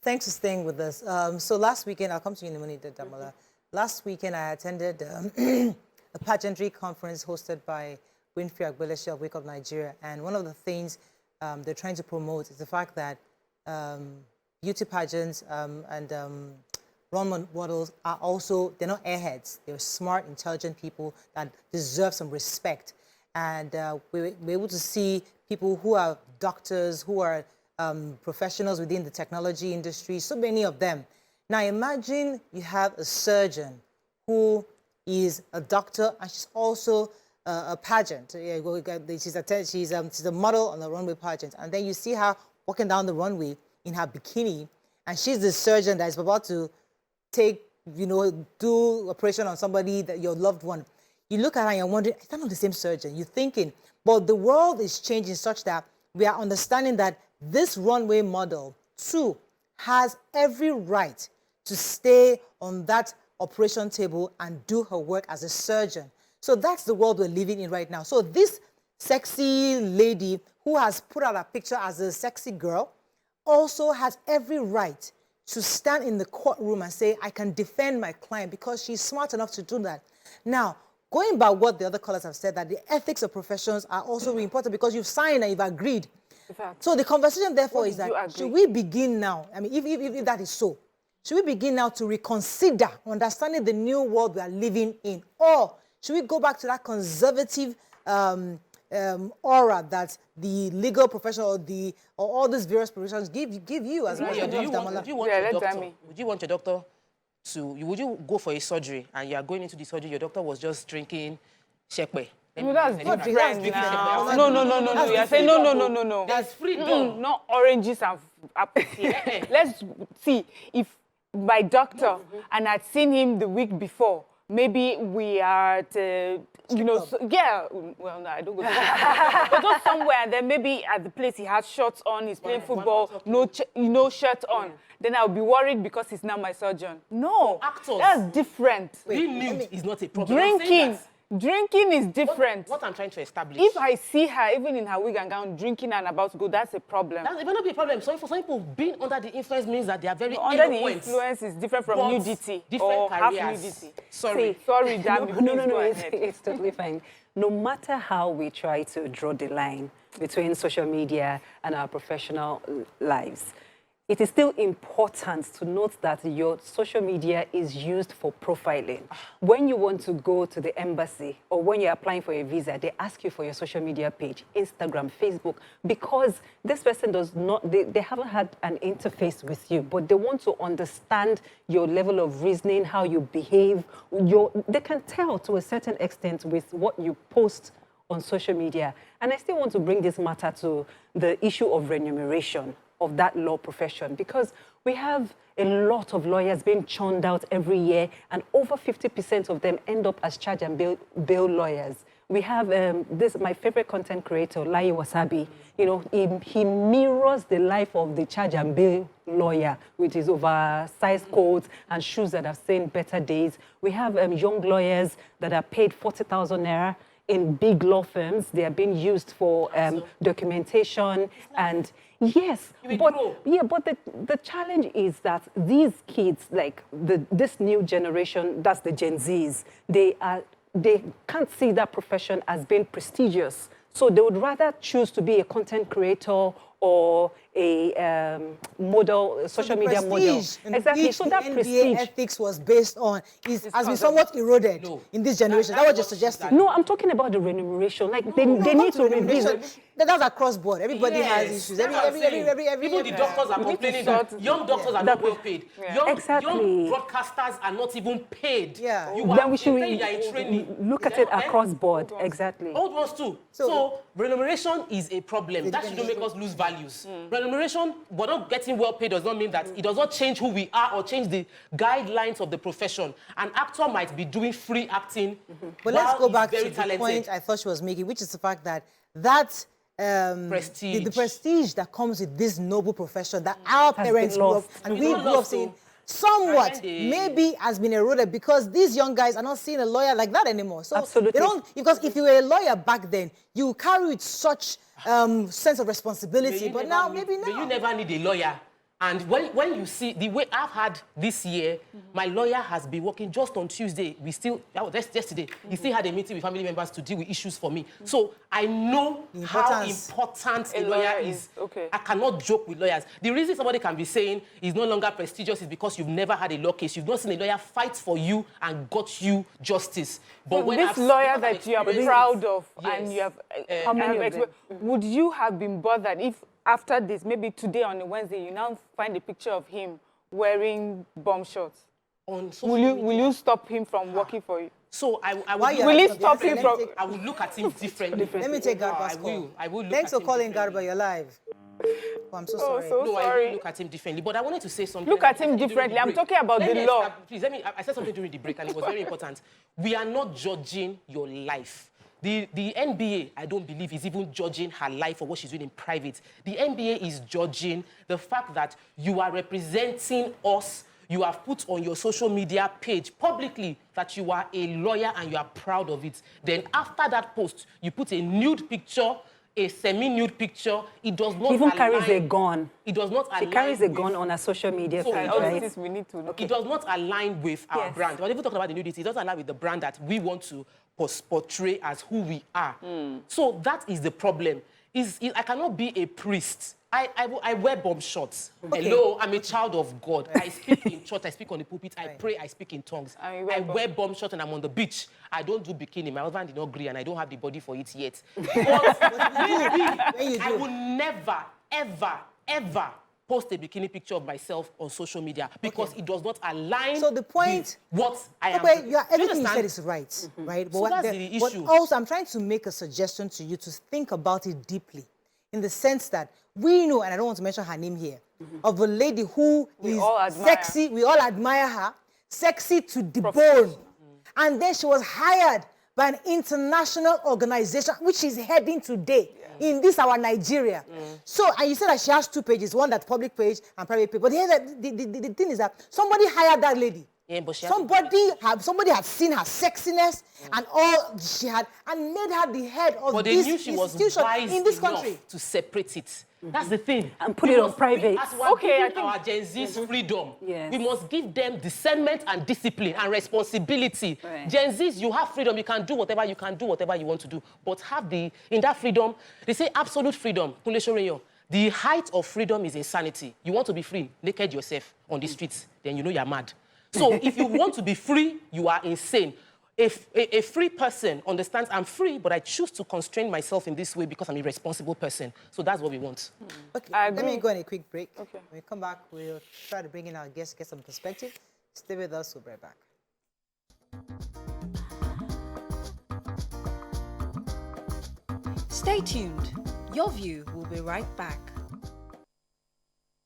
Thanks for staying with us. So last weekend, I'll come to you in a minute, Damola. Last weekend, I attended a pageantry conference hosted by Winfrey Agbeleshi of Wake Up Nigeria. And one of the things they're trying to promote is the fact that beauty pageants and role models are also, they're not airheads. They're smart, intelligent people that deserve some respect. And we're able to see people who are doctors, who are professionals within the technology industry, so many of them. Now imagine you have a surgeon who is a doctor and she's also a pageant. She's a model on the runway pageant. And then you see her walking down the runway in her bikini, and she's the surgeon that is about to take, do operation on somebody, that your loved one. You look at her and you're wondering, is that not the same surgeon? You're thinking, but the world is changing such that we are understanding that this runway model, too, has every right to stay on that operation table and do her work as a surgeon. So that's the world we're living in right now. So this sexy lady who has put out a picture as a sexy girl also has every right to stand in the courtroom and say, I can defend my client, because she's smart enough to do that. Now, going by what the other callers have said, that the ethics of professions are also really important because you've signed and you've agreed. So the conversation, therefore, is that should we begin now? I mean, if that is so, should we begin now to reconsider understanding the new world we are living in? Or should we go back to that conservative aura that the legal profession or all these various professions give you as well? Would you want your doctor to, would you go for a surgery and you are going into the surgery, your doctor was just drinking shekwe? No, that's different now. No. You're saying no. There's freedom. Not oranges and apples. Let's see, if my doctor and I'd seen him the week before, maybe we are at, well, no, I don't go to but go somewhere, and then maybe at the place he has shorts on, he's playing football, no shirt on. Then I'll be worried because he's now my surgeon. No, actors, that's different. Being nude is not a problem. Drinking is different. What I'm trying to establish. If I see her, even in her wig and gown, drinking and about to go, that's a problem. It may not be a problem. So for some people, being under the influence means that they are very under the influence is different from nudity or half nudity. Sorry, damn you. No, it's totally fine. No matter how we try to draw the line between social media and our professional lives, it is still important to note that your social media is used for profiling. When you want to go to the embassy or when you're applying for a visa, they ask you for your social media page, Instagram, Facebook, because this person does not, they haven't had an interface with you, but they want to understand your level of reasoning, how you behave. They can tell to a certain extent with what you post on social media. And I still want to bring this matter to the issue of remuneration of that law profession, because we have a lot of lawyers being churned out every year, and over 50% of them end up as charge and bail lawyers. We have my favorite content creator, Lai Wasabi. He mirrors the life of the charge and bail lawyer with his oversized coats and shoes that have seen better days. We have young lawyers that are paid 40,000 naira in big law firms. They are being used for documentation and yes, but the challenge is that these kids, like this new generation, that's the Gen Zs, they can't see that profession as being prestigious. So they would rather choose to be a content creator or a model, social media model. Exactly. So that prestige ethics was based on has been somewhat eroded in this generation. That was just suggesting. No, I'm talking about the remuneration. Like they need to revisit. That's across board. Everybody has issues. Even the doctors are complaining that young doctors are not well paid. Young broadcasters are not even paid. Then we should look at it across board. Exactly. Old ones too. So remuneration is a problem. That shouldn't make us lose values. Remuneration, but not getting well paid does not mean that it does not change who we are or change the guidelines of the profession. An actor might be doing free acting. But let's go back to the point I thought she was making, which is the fact that prestige. The prestige that comes with this noble profession that our parents grew up and we grew up seeing somewhat maybe has been eroded because these young guys are not seeing a lawyer like that anymore. So absolutely. They don't, because if you were a lawyer back then, you carry with such sense of responsibility. But now, maybe now. You never need a lawyer And when you see the way I've had this year, my lawyer has been working just on Tuesday. That's yesterday. He still had a meeting with family members to deal with issues for me. So I know how important a lawyer is. Okay. I cannot joke with lawyers. The reason somebody can be saying is no longer prestigious is because you've never had a law case. You've not seen a lawyer fight for you and got you justice. But So when this lawyer that you are proud of and you have, how many of them? would you have been bothered if after this, maybe today on a Wednesday, you now find a picture of him wearing bomb shorts? Will you stop him from working for you? So I will you stop him from? I will look at him differently. Let me take Garba's call. I will look Thanks at for calling, differently. Garba. You're live. Oh, I'm so sorry. So No, I sorry. will look at him differently. But I wanted to say something. Look at him differently. I'm talking about the law. Please, I said something during the break, and it was very important. We are not judging your life. The NBA, I don't believe, is even judging her life or what she's doing in private. The NBA is judging the fact that you are representing us. You have put on your social media page publicly that you are a lawyer and you are proud of it. Then after that post, you put a nude picture, a semi-nude picture. It does not Even align. carries a gun. It does not align. She carries a with- gun on her social media So page, all right? This we need to look. It does not align with our Yes. brand. We're even talking about the nudity. It doesn't align with the brand that we want to portray as who we are. So that is the problem. I cannot be a priest. I wear bomb shorts. Okay. Hello, I'm a child of God. I speak in church, I speak on the pulpit, I pray, I speak in tongues. And you I wear wear bomb shorts and I'm on the beach. I don't do bikini. My husband did not agree and I don't have the body for it yet. But maybe I will never, ever, ever post a bikini picture of myself on social media because it does not align So the point, with what I am. okay, Do everything you understand? said is right, right? So that's the but issue. also, I'm trying to make a suggestion to you to think about it deeply, in the sense that we know, and I don't want to mention her name here, of a lady who is all admire. sexy. We all admire her, sexy to the bone, and then she was hired by an international organization, which is heading today in this our Nigeria. So, and you said that she has two pages, one that's public page and private page. But here, the thing is that somebody hired that lady. Yeah, but she Somebody had seen her sexiness and all she had, and made her the head of But they this knew she was institution wise in this enough country. to separate it. That's the thing. And put it on private. As we're giving our Gen Z's freedom, Yes. we must give them discernment and discipline and responsibility. Right. Gen Z's, you have freedom. You can do whatever you want to do. But in that freedom, they say absolute freedom. Kunle Shorenyo, the height of freedom is insanity. You want to be free, naked yourself on the streets, then you know you're mad. So if you want to be free, you are insane. If a free person understands I'm free, but I choose to constrain myself in this way because I'm a responsible person. So that's what we want. Okay, I let me agree. go on a quick break. Okay. When we come back, we'll try to bring in our guests, get some perspective. Stay with us, we'll be right back. Stay tuned. Your View will be right back.